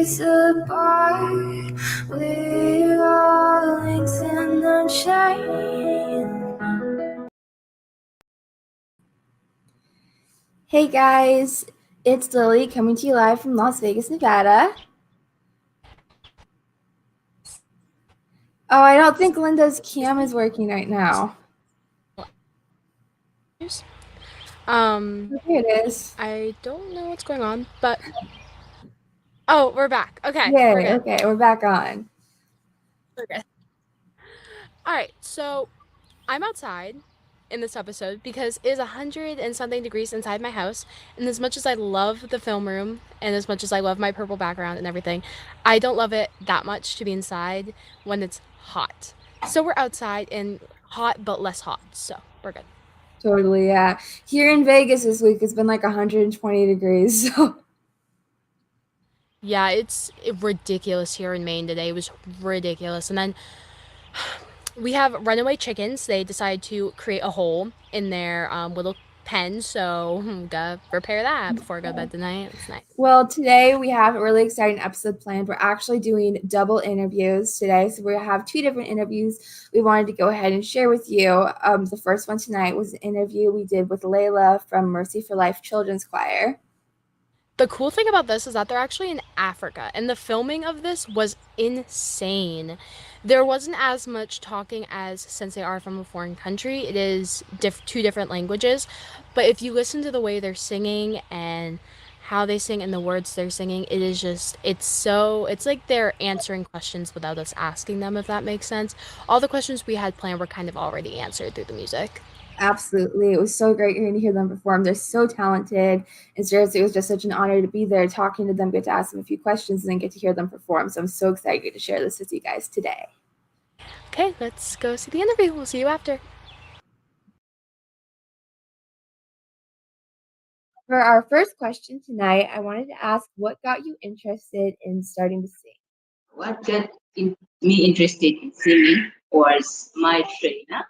days apart, we're all links in the chain. Hey guys, it's Lilly coming to you live from Las Vegas, Nevada. Oh, I don't think Linda's cam is working right now. Here it is. I don't know what's going on, but oh, we're back. Okay. Yay, we're good. okay, we're back on. We're good. All right, so I'm outside in this episode because it is 100 and something degrees inside my house, and as much as I love the film room and as much as I love my purple background and everything, I don't love it that much to be inside when it's hot. So we're outside and hot but less hot, so we're good. Totally, yeah. Here in Vegas this week, it's been like 120 degrees, so. Yeah, it's ridiculous here in Maine today. It was ridiculous. And then we have runaway chickens. They decided to create a hole in their little pen, so gotta repair that before I go to bed tonight. It's nice. Well, today we have a really exciting episode planned. We're actually doing double interviews today. So we have two different interviews we wanted to go ahead and share with you. The first one tonight was an interview we did with Layla from Mercy for Life Children's Choir. The cool thing about this is that they're actually in Africa, and the filming of this was insane. There wasn't as much talking as since they are from a foreign country. It is two different languages, but if you listen to the way they're singing and how they sing and the words they're singing, it is just it's like they're answering questions without us asking them, if that makes sense. All the questions we had planned were kind of already answered through the music. Absolutely. It was so great getting to hear them perform. They're so talented. And seriously, it was just such an honor to be there, talking to them, get to ask them a few questions, and then get to hear them perform. So I'm so excited to share this with you guys today. Okay, let's go see the interview. We'll see you after. For our first question tonight, I wanted to ask what got you interested in starting to sing? What got me interested in singing was my trainer.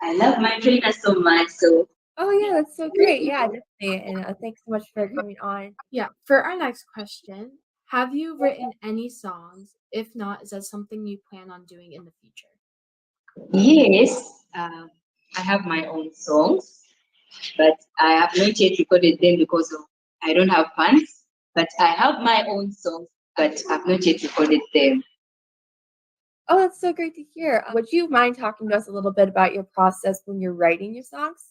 I love my trainer so much. So, Oh, yeah, that's so great. Yeah, definitely. And thanks so much for coming on. Yeah, for our next question, have you written any songs? If not, is that something you plan on doing in the future? yes, I have my own songs, but I have not yet recorded them because I don't have funds. But I have my own songs, but I've not yet recorded them. Oh, that's so great to hear. Would you mind talking to us a little bit about your process when you're writing your songs?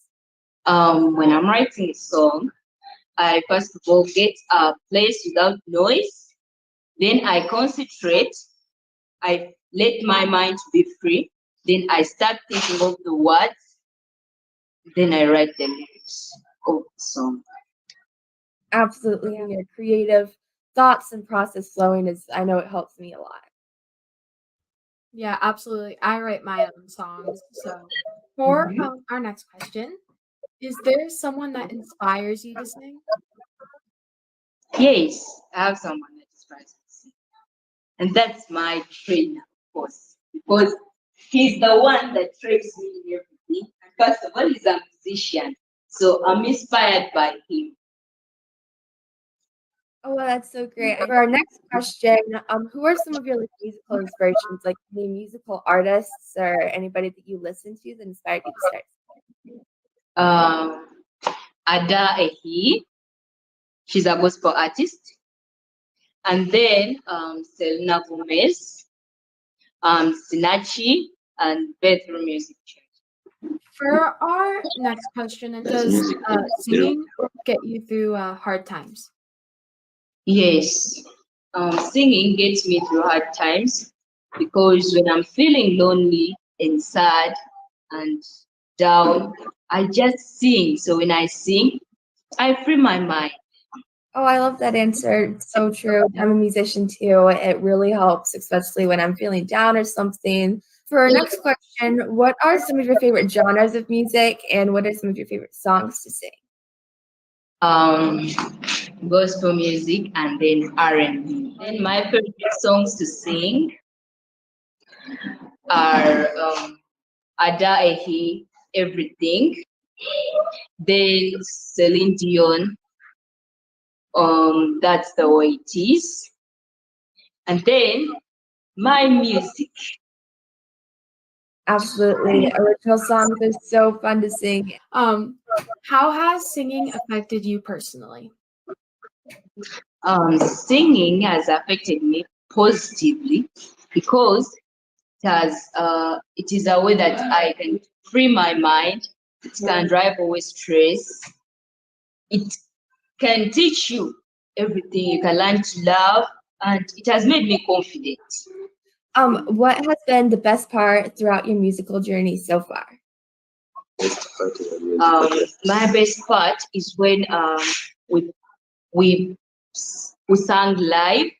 When I'm writing a song, I first of all get a place without noise. Then I concentrate. I let my mind be free. Then I start thinking of the words. Then I write the lyrics of the song. Absolutely. Yeah. Your creative thoughts and process flowing is, I know it helps me a lot. Yeah, absolutely. I write my own songs. So, for our next question, is there someone that inspires you to sing? Yes, I have someone that inspires me to sing. And that's my trainer, of course, because he's the one that trains me in everything. And first of all, he's a musician. So I'm inspired by him. Oh, well, that's so great. For our next question, who are some of your musical inspirations, like any musical artists or anybody that you listen to that inspired you to start singing? Ada Ehi, she's a gospel artist. And then Selena Gomez, Sinachi, and Bethel Music Church. For our next question, does singing get you through hard times? Yes, singing gets me through hard times because when I'm feeling lonely and sad and down, I just sing. So when I sing, I free my mind. Oh, I love that answer. It's so true. I'm a musician too. It really helps, especially when I'm feeling down or something. For our next question, what are some of your favorite genres of music and what are some of your favorite songs to sing? Um, Gospel music and then R&B. Then my favorite songs to sing are Ada Ehi, Everything. Then Celine Dion, that's the way it is. And then my music. Absolutely. Original songs are so fun to sing. How has singing affected you personally? Singing has affected me positively because it is a way that I can free my mind. It can drive away stress. It can teach you everything. You can learn to love, and it has made me confident. What has been the best part throughout your musical journey so far? My best part is when we we we sang live.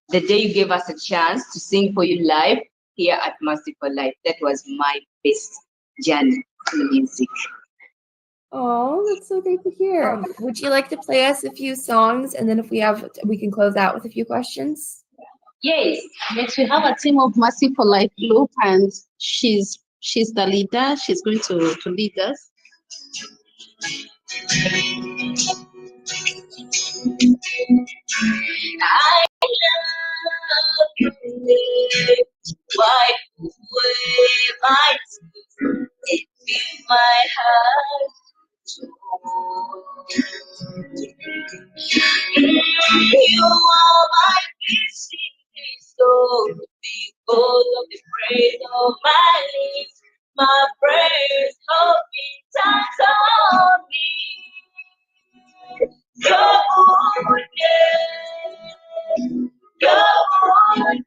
The day you gave us a chance to sing for you live here at Mercy for Life. That was my best journey in music. Oh, that's so great to hear. Would you like to play us a few songs, and then if we can close out with a few questions? Yes. Yes, we have a team of Mercy for Life group, and she's the leader. She's going to lead us. I love you. Wipe away my tears and fill my heart. You are my missing soul, because of the praise of my lips, my prayers hoping times on me. Your goodness, your goodness,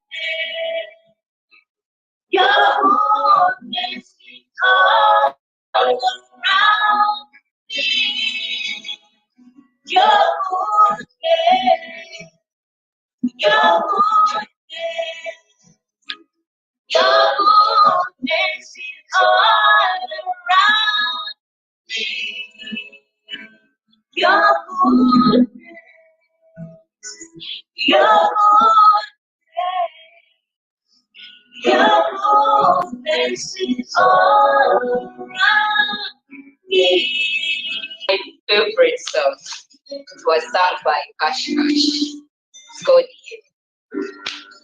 your goodness is all around me. Your goodness, your goodness, your goodness is all around me. Your goodness, your goodness, your goodness is all around me. My favorite song. It was sung by Ash Ash. It's called Eve.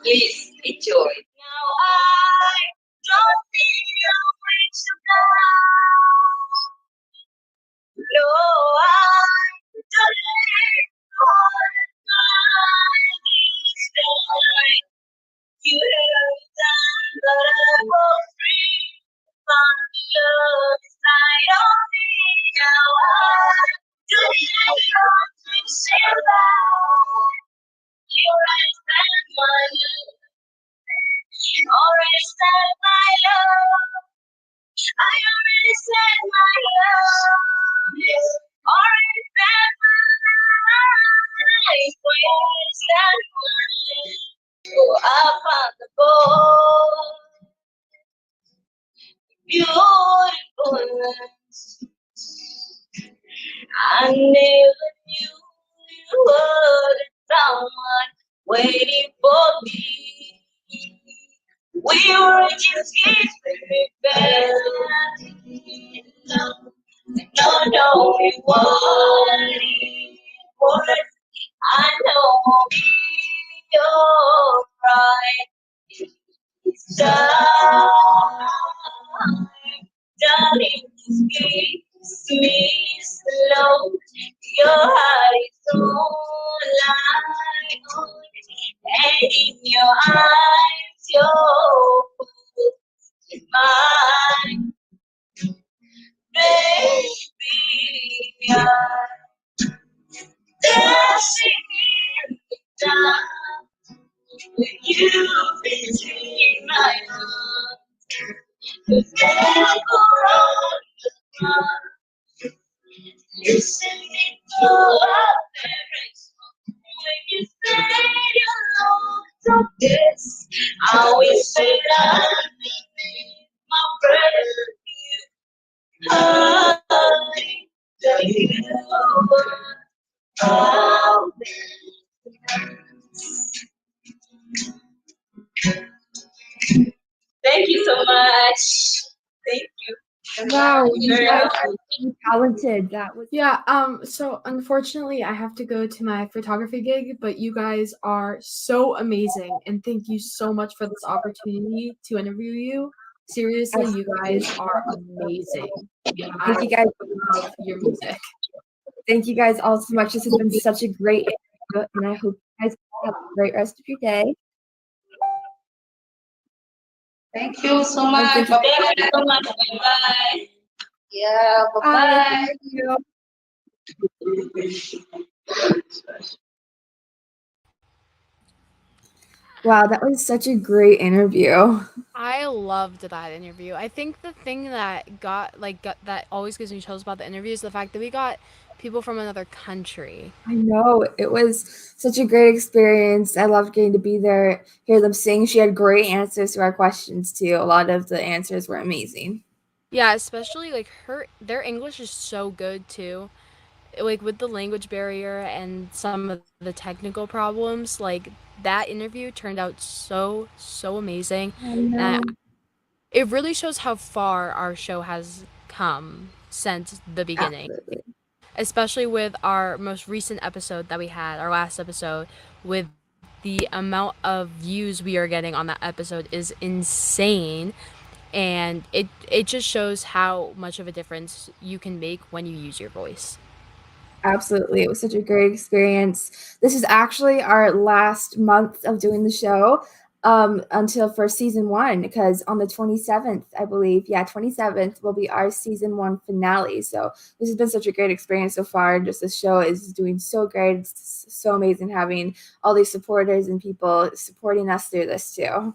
Please enjoy. Now I don't feel rich now. No, I don't live for this time. You have done, but I will free from the love inside of me. Now I don't need your fix it out. You understand my love. You understand my love. I understand my love. Yes, understand my life. We understand my life. Go up on the boat. Beautiful ones. I never knew you were someone waiting for me. We were just kids, baby. No, we want it. I know you're right. It's time, darling, speak to me slow. Your heart is all I own, and in your eyes, your mine, baby. I'm dancing in the dark with you between my arms. The devil on the front, listening to our parents when you say you're lost of this. I will say that my breath, you are Thank you so much. Thank you. Wow, you guys are so talented. That was Yeah, so unfortunately I have to go to my photography gig, but you guys are so amazing and thank you so much for this opportunity to interview you. Seriously, you guys are amazing. thank I you guys. love your music. Thank you guys all so much. This has been such a great interview, and I hope you guys have a great rest of your day. Thank you so And much. thank you. Thank you so much. Bye. Yeah, bye-bye. Thank you. Wow, that was such a great interview. I loved that interview. I think the thing that that always gives me chills about the interview is the fact that we got people from another country. I know it was such a great experience. I loved getting to be there, hear them sing. She had great answers to our questions too. A lot of the answers were amazing. Yeah, especially like their English is so good too. Like with the language barrier and some of the technical problems, like that interview turned out so amazing. I And know. it really shows how far our show has come since the beginning. Absolutely. Especially with our most recent episode that we had, our last episode, with the amount of views we are getting on that episode is insane. And it just shows how much of a difference you can make when you use your voice. Absolutely. It was such a great experience. This is actually our last month of doing the show until for season 1, because on the 27th, I believe, 27th will be our season 1 finale. So this has been such a great experience so far. And just the show is doing so great. It's so amazing having all these supporters and people supporting us through this too.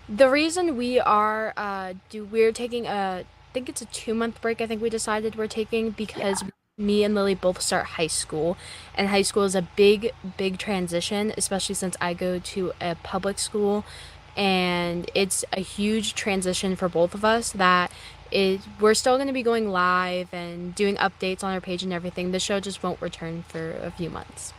The reason we're taking I think it's a 2-month break. I think we decided we're taking because me and Lily both start high school, and high school is a big transition, especially since I go to a public school, and it's a huge transition for both of us that we're still going to be going live and doing updates on our page and everything. The show just won't return for a few months.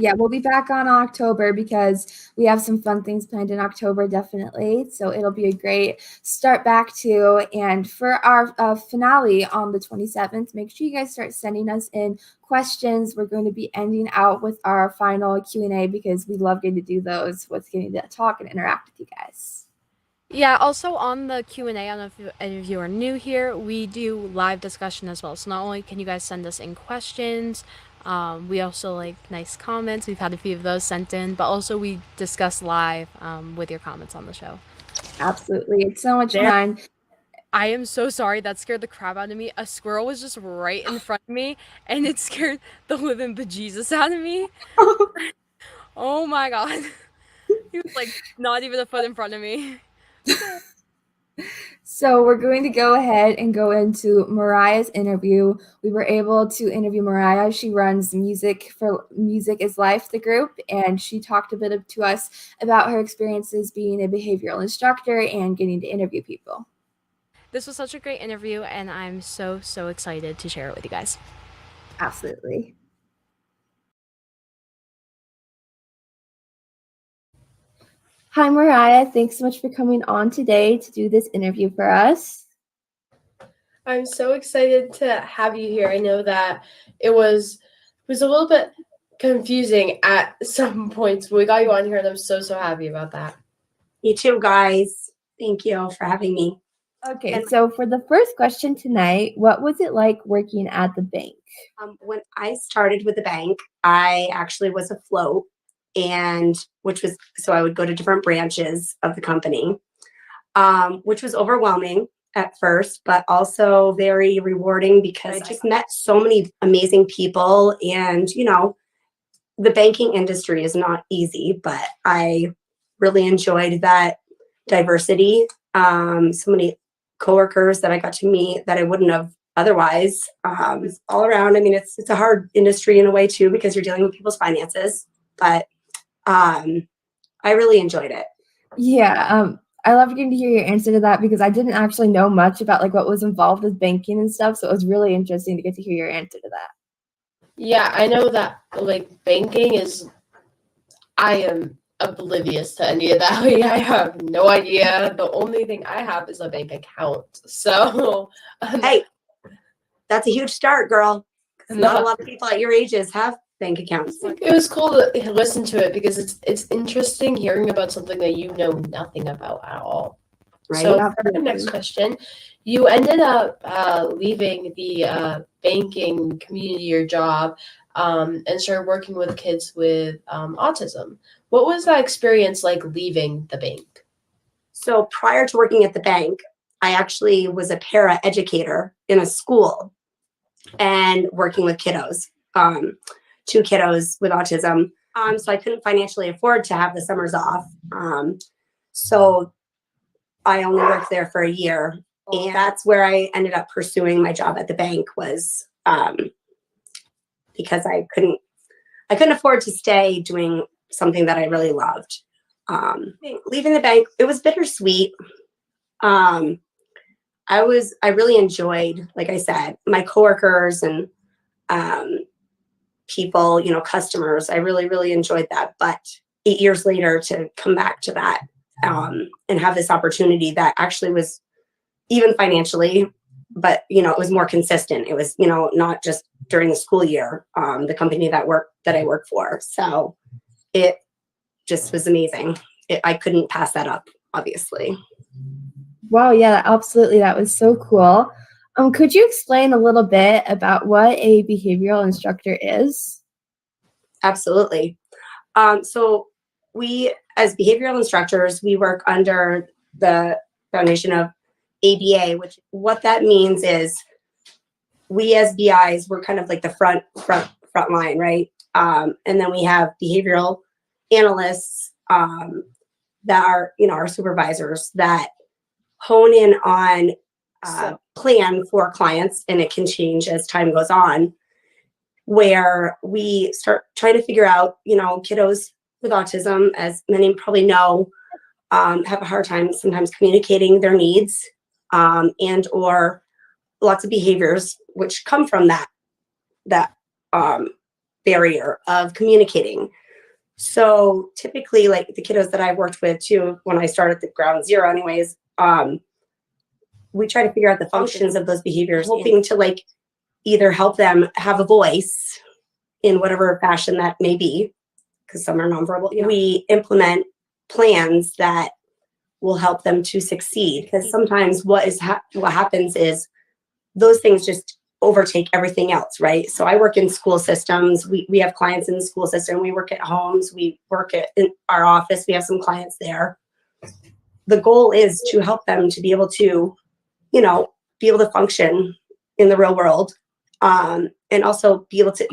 Yeah, we'll be back on October because we have some fun things planned in October, definitely. So it'll be a great start back to. And for our finale on the 27th, make sure you guys start sending us in questions. We're going to be ending out with our final Q&A because we love getting to do those with getting to talk and interact with you guys. Yeah, also on the Q&A, I don't know if any of you are new here, we do live discussion as well. So not only can you guys send us in questions, we also like nice comments. We've had a few of those sent in, but also we discuss live with your comments on the show. Absolutely. It's so much fun. I am so sorry. That scared the crap out of me. A squirrel was just right in front of me, and it scared the living bejesus out of me. Oh my god. He was like not even a foot in front of me. So we're going to go ahead and go into Mariah's interview. We were able to interview Mariah. She runs Music is Life, the group, and she talked a bit to us about her experiences being a behavioral instructor and getting to interview people. This was such a great interview, and I'm so excited to share it with you guys. Absolutely. Hi, Mariah. Thanks so much for coming on today to do this interview for us. I'm so excited to have you here. I know that it was a little bit confusing at some points, but we got you on here, and I'm so happy about that. You too, guys. Thank you for having me. Okay, so for the first question tonight, what was it like working at the bank? When I started with the bank, I actually was afloat, and so I would go to different branches of the company, which was overwhelming at first, but also very rewarding because I just met so many amazing people. And, the banking industry is not easy, but I really enjoyed that diversity. So many coworkers that I got to meet that I wouldn't have otherwise. All around, I mean, it's a hard industry in a way too, because you're dealing with people's finances, but I really enjoyed it. Yeah, I love getting to hear your answer to that because I didn't actually know much about like what was involved with banking and stuff. So it was really interesting to get to hear your answer to that. Yeah, I know that like banking is, I am oblivious to any of that. Like, I have no idea. The only thing I have is a bank account. So, Hey, that's a huge start, girl. 'Cause not a no. lot of people at your ages have bank accounts. It was cool to listen to it because it's interesting hearing about something that you know nothing about at all. Right? So for the next question, you ended up leaving the banking community or job and started working with kids with autism. What was that experience like leaving the bank? So prior to working at the bank, I actually was a para educator in a school and working with kiddos, 2 kiddos with autism. So I couldn't financially afford to have the summers off. So I only worked there for a year, and that's where I ended up pursuing my job at the bank was because I couldn't afford to stay doing something that I really loved. Leaving the bank, it was bittersweet. I really enjoyed, like I said, my coworkers and people, customers. I really, really enjoyed that. But 8 years later, to come back to that and have this opportunity that actually was even financially, but it was more consistent. It was not just during the school year. The company that I worked for, so it just was amazing. I couldn't pass that up, obviously. Wow, yeah, absolutely. That was so cool. Could you explain a little bit about what a behavioral instructor is? Absolutely. So we, as behavioral instructors, we work under the foundation of ABA, which what that means is we as BIs, we're kind of like the front line, right? And then we have behavioral analysts that are, our supervisors that hone in on plan for clients, and it can change as time goes on, where we start trying to figure out, kiddos with autism, as many probably know, have a hard time sometimes communicating their needs and or lots of behaviors which come from that barrier of communicating. So typically, like the kiddos that I've worked with too, when I started at the ground zero anyways, we try to figure out the functions of those behaviors, hoping to like either help them have a voice in whatever fashion that may be, because some are nonverbal. We implement plans that will help them to succeed, because sometimes what happens is those things just overtake everything else, right? So I work in school systems. We have clients in the school system. We work at homes. We work in our office. We have some clients there. The goal is to help them to be able to, be able to function in the real world, and also be able to,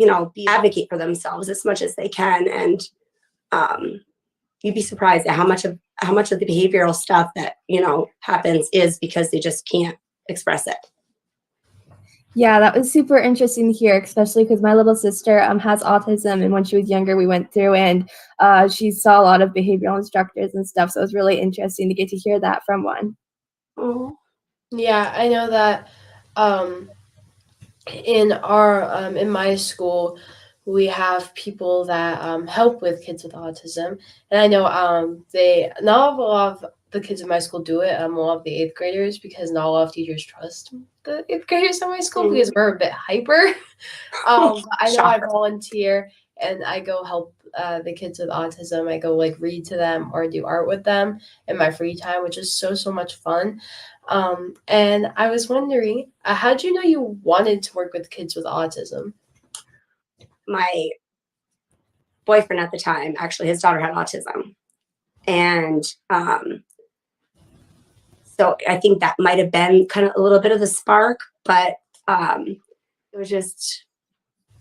advocate for themselves as much as they can. And you'd be surprised at how much of the behavioral stuff that happens is because they just can't express it. Yeah, that was super interesting to hear, especially because my little sister has autism, and when she was younger, we went through and she saw a lot of behavioral instructors and stuff. So it was really interesting to get to hear that from one. Oh, Yeah, I know that in my school we have people that help with kids with autism, and I know not a lot of the kids in my school do it. A lot of the 8th graders, because not a lot of teachers trust the 8th graders in my school because we're a bit hyper. I know I volunteer and I go help the kids with autism. I go like read to them or do art with them in my free time, which is so much fun. And I was wondering, how did you know you wanted to work with kids with autism? My boyfriend at the time, actually, his daughter had autism, and so I think that might have been kind of a little bit of the spark, but it was just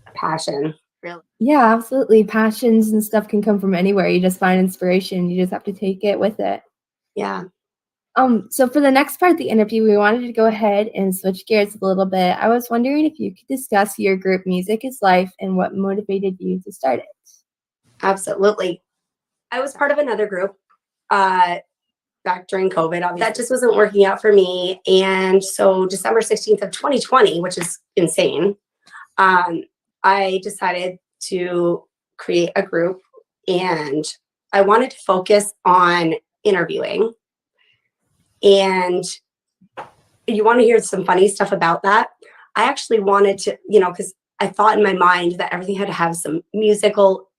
a passion, really. Yeah, absolutely. Passions and stuff can come from anywhere. You just find inspiration. You just have to take it with it. Yeah. So for the next part of the interview, we wanted to go ahead and switch gears a little bit. I was wondering if you could discuss your group Music is Life and what motivated you to start it. Absolutely. I was part of another group back during COVID. Obviously. That just wasn't working out for me. And so December 16th of 2020, which is insane, I decided to create a group and I wanted to focus on interviewing. And you want to hear some funny stuff about that? I actually wanted to, because I thought in my mind that everything had to have some musical,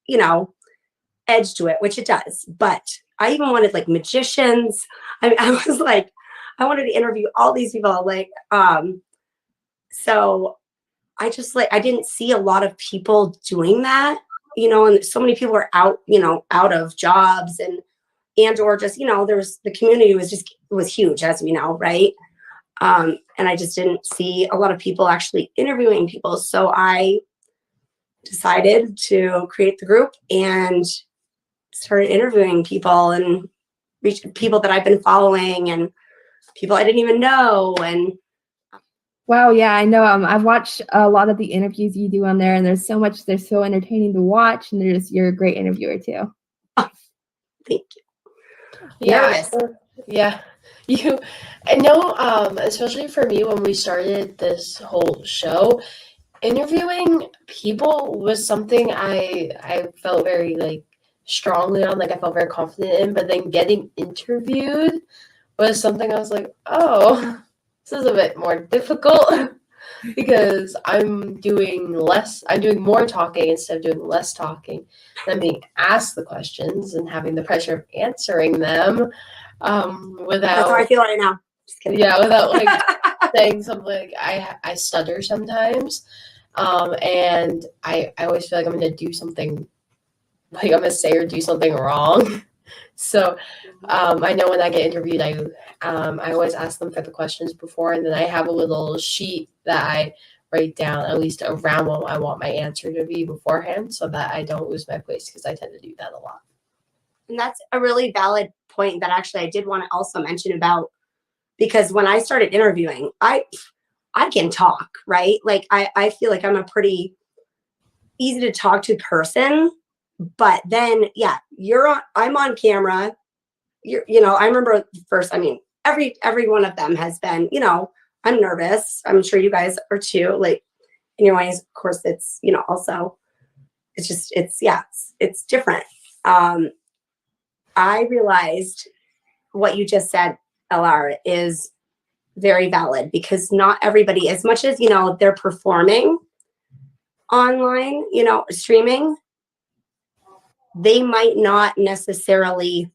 edge to it, which it does. But I even wanted like magicians. I was like, I wanted to interview all these people. Like, so I just I didn't see a lot of people doing that, and so many people are out, out of jobs or just, the community was huge, as we know, right? And I just didn't see a lot of people actually interviewing people. So I decided to create the group and started interviewing people and people that I've been following and people I didn't even know. And wow, yeah, I know. I've watched a lot of the interviews you do on there, and there's so much. They're so entertaining to watch, and you're a great interviewer too. thank you. Yeah, Nervous. yeah. I know, especially for me when we started this whole show, interviewing people was something I felt very strongly on, I felt very confident in, but then getting interviewed was something I was like, oh, this is a bit more difficult because I'm doing more talking instead of doing less talking. And I'm being asked the questions and having the pressure of answering them without. That's how I feel right now. Just kidding. Yeah, without saying something. I stutter sometimes, and I always feel like I'm gonna do something, I'm gonna say or do something wrong. So I know when I get interviewed, I always ask them for the questions before, and then I have a little sheet that I write down at least around what I want my answer to be beforehand, so that I don't lose my place, because I tend to do that a lot. And that's a really valid point that actually I did want to also mention about, because when I started interviewing, I can talk, right? I feel like I'm a pretty easy to talk to person, but then I'm on camera. I remember first, every one of them has been, I'm nervous. I'm sure you guys are too, in your ways. Of course, it's, also, it's different. I realized what you just said, LR, is very valid, because not everybody, as much as, they're performing online, streaming, they might not necessarily,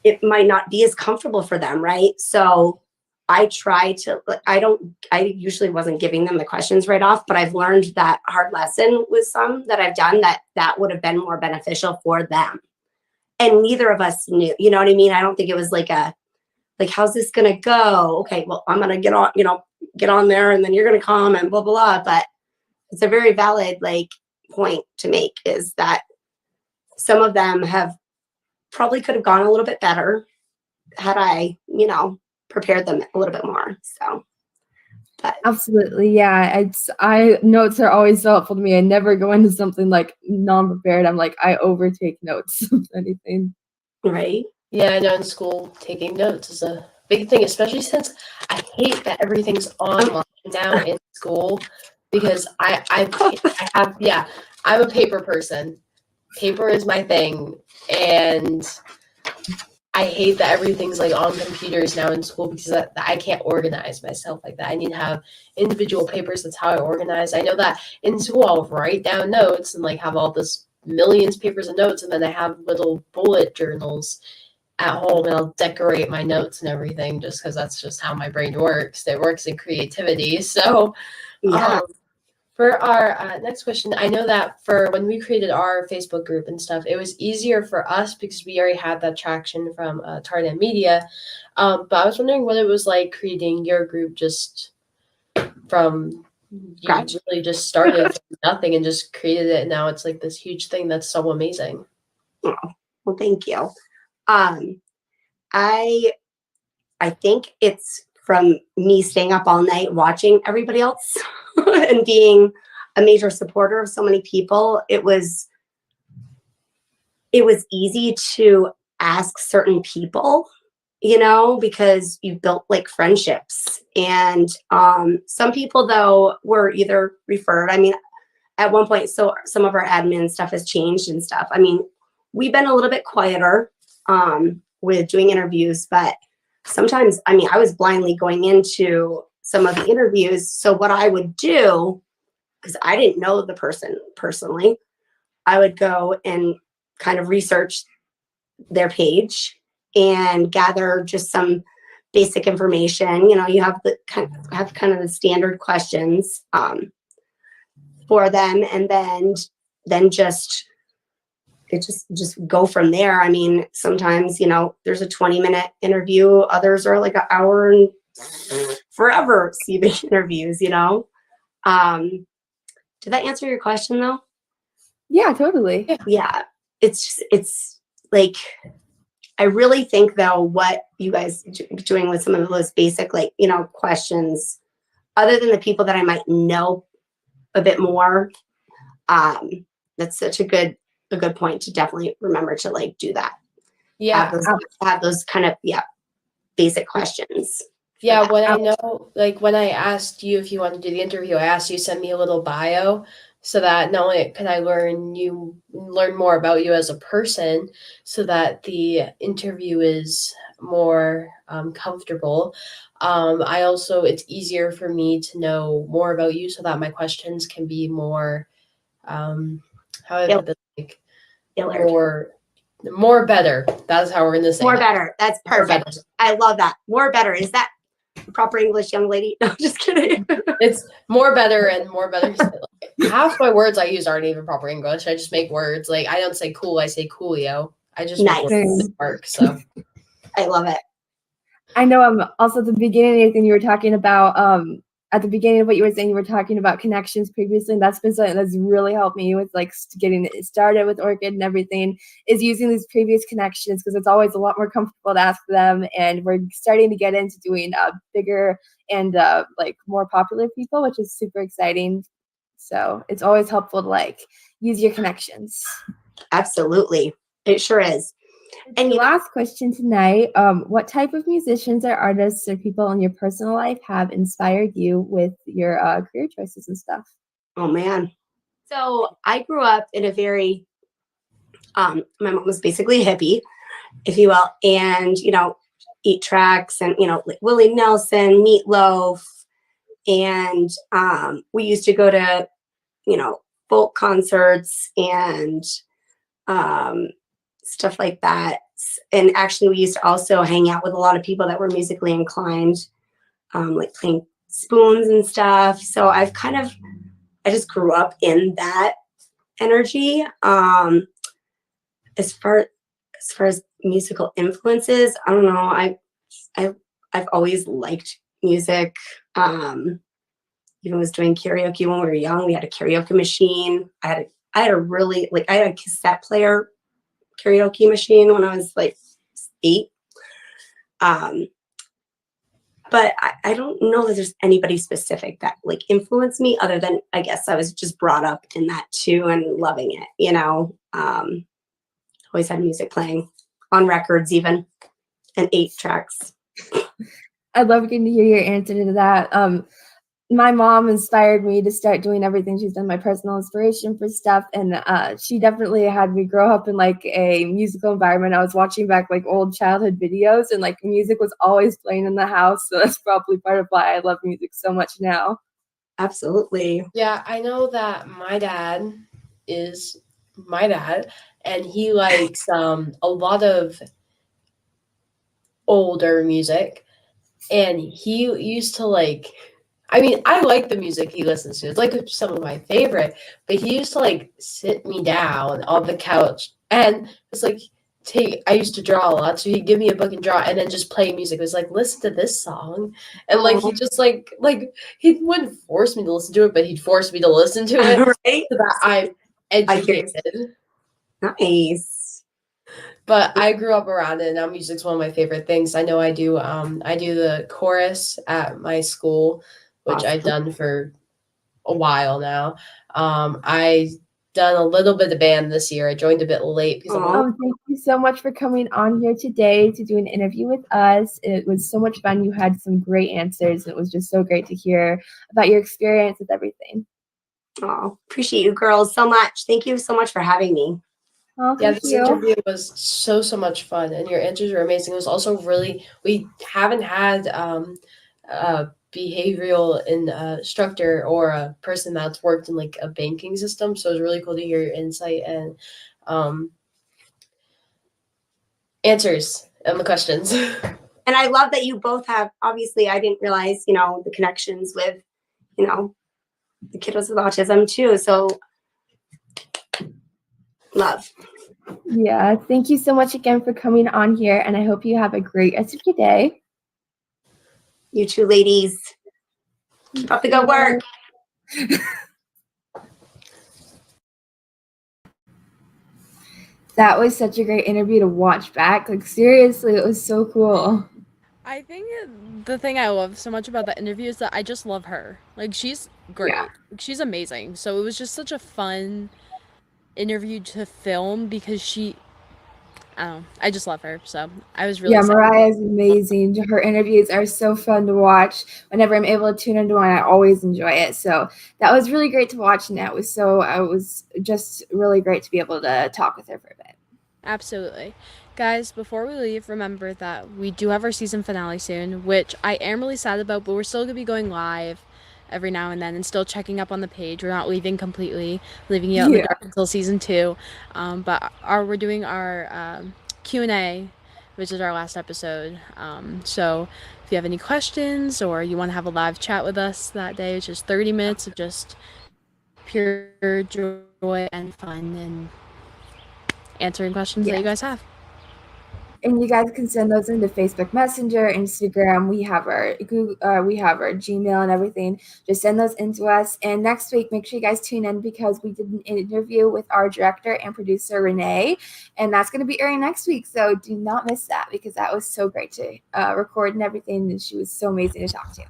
it might not be as comfortable for them, right? So I usually wasn't giving them the questions right off, but I've learned that hard lesson with some that I've done that would have been more beneficial for them. And neither of us knew, you know what I mean? I don't think it was how's this going to go? Okay, well, I'm going to get on there, and then you're going to come and blah, blah, blah. But it's a very valid, point to make, is that some of them probably could have gone a little bit better had I, prepared them a little bit more. So, but Absolutely, yeah. Notes are always so helpful to me. I never go into something non-prepared. I overtake notes if anything. right. Yeah, I know in school, taking notes is a big thing, especially since I hate that everything's online now in school, because I'm a paper person. Paper is my thing, and I hate that everything's on computers now in school, because I can't organize myself like that. I need to have individual papers. That's how I organize. I know that in school I'll write down notes and have all this millions of papers of notes, and then I have little bullet journals at home, and I'll decorate my notes and everything, just because that's just how my brain works. It works in creativity. So Yeah. for our next question, I know that for when we created our Facebook group and stuff, it was easier for us because we already had that traction from Tardan Media. But I was wondering what it was like creating your group just from, you really just started from nothing and just created it. And now it's this huge thing that's so amazing. Oh, well, thank you. I think it's from me staying up all night watching everybody else and being a major supporter of so many people. It was easy to ask certain people, because you built friendships. And some people, though, were either referred. at one point, so some of our admin stuff has changed and stuff. I mean, we've been a little bit quieter with doing interviews, but sometimes, I mean, I was blindly going into some of the interviews. So what I would do, because I didn't know the person personally, I would go and kind of research their page and gather just some basic information. You know, you have kind of the standard questions for them, and then just go from there. I mean, sometimes, you know, there's a 20-minute interview, others are like an hour and forever CV interviews, you know. Did that answer your question though? Yeah, totally. Yeah. It's like, I really think though, what you guys doing with some of those basic, like, you know, questions, other than the people that I might know a bit more, that's such a good point to definitely remember to like do that. Yeah. Have those kind of, basic questions. Yeah, when I know, like when I asked you if you wanted to do the interview, I asked you to send me a little bio so that not only could I learn more about you as a person, so that the interview is more comfortable. I also, it's easier for me to know more about you so that my questions can be more, how I put this, like, more better. That's how we're going to say More that. better. That's perfect. Better. I love that. More better. Is that proper English, young lady? No, just kidding. It's more better and more better. Half my words I use aren't even proper English. I just make words. Like, I don't say cool, I say coolio. I just make words that work. So I love it. I know also at the beginning, Nathan, you were talking about at the beginning of what you were saying, you were talking about connections previously, and that's been something that's really helped me with like getting it started with Orchid and everything, is using these previous connections, because it's always a lot more comfortable to ask them, and we're starting to get into doing bigger and like more popular people, which is super exciting. So it's always helpful to like use your connections. Absolutely. It sure is. And the last question tonight, what type of musicians or artists or people in your personal life have inspired you with your career choices and stuff? Oh, man. So I grew up in a very, my mom was basically a hippie, if you will, and, you know, 8-tracks and, you know, like Willie Nelson, Meatloaf, and we used to go to, you know, folk concerts and stuff like that. And actually, we used to also hang out with a lot of people that were musically inclined, like playing spoons and stuff. So I just grew up in that energy. As far as musical influences, I don't know. I've always liked music. Even was doing karaoke when we were young. We had a karaoke machine. I had a cassette player karaoke machine when I was like 8. But I don't know that there's anybody specific that like influenced me, other than I guess I was just brought up in that too and loving it, you know. Always had music playing on records even, and 8-tracks. I'd love getting to hear your answer to that. My mom inspired me to start doing everything. She's been my personal inspiration for stuff, and she definitely had me grow up in like a musical environment. I was watching back like old childhood videos, and like music was always playing in the house, so that's probably part of why I love music so much now. Absolutely. Yeah, I know that my dad is my dad, and he likes a lot of older music, and he used to like, I mean, I like the music he listens to. It's like some of my favorite, but he used to like sit me down on the couch, and it's like, I used to draw a lot, so he'd give me a book and draw, and then just play music. It was like, listen to this song, and like he just like he wouldn't force me to listen to it, but he'd force me to listen to it, right? so that I'm educated. Nice. But I grew up around it, and now music's one of my favorite things. I know I do the chorus at my school, which Awesome. I've done for a while now. I done a little bit of band this year. I joined a bit late because thank you so much for coming on here today to do an interview with us. It was so much fun. You had some great answers. It was just so great to hear about your experience with everything. Oh, appreciate you girls so much. Thank you so much for having me. Oh, Yeah, thank this you. interview was so much fun, and your answers were amazing. It was also we haven't had a behavioral instructor or a person that's worked in like a banking system, so it was really cool to hear your insight and answers and the questions. And I love that you both have, obviously, I didn't realize, the connections with, the kiddos with autism too. So love. Yeah, thank you so much again for coming on here, and I hope you have a great rest of your day. You two ladies. Keep up the good work. That was such a great interview to watch back. Like, seriously, it was so cool. I think the thing I love so much about that interview is that I just love her. Like, she's great. Yeah. She's amazing. So it was just such a fun interview to film because I just love her. So I was really excited. Mariah is amazing. Her interviews are so fun to watch. Whenever I'm able to tune into one, I always enjoy it. So that was really great to watch, and it was just really great to be able to talk with her for a bit. Absolutely. Guys, before we leave, remember that we do have our season finale soon, which I am really sad about, but we're still going to be going live every now and then and still checking up on the page. We're not leaving completely, leaving you out in the dark until season 2. But we're doing our Q&A, which is our last episode. So if you have any questions or you want to have a live chat with us that day, it's just 30 minutes of just pure joy and fun and answering questions that you guys have. And you guys can send those into Facebook Messenger, Instagram. We have our Google, we have our Gmail and everything. Just send those into us. And next week, make sure you guys tune in because we did an interview with our director and producer Renee, and that's going to be airing next week. So do not miss that because that was so great to record and everything, and she was so amazing to talk to.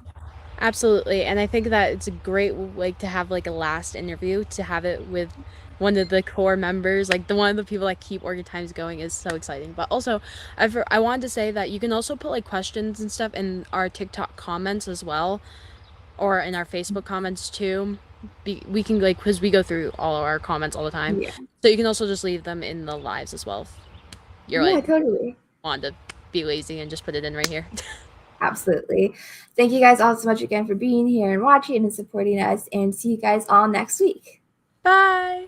Absolutely, and I think that it's a great to have like a last interview, to have it with one of the core members, like one of the people that keep Orchid Times going is so exciting. But also, I wanted to say that you can also put like questions and stuff in our TikTok comments as well, or in our Facebook comments too. We can because we go through all of our comments all the time, so you can also just leave them in the lives as well. You're totally want to be lazy and just put it in right here. Absolutely. Thank you guys all so much again for being here and watching and supporting us, and see you guys all next week. Bye.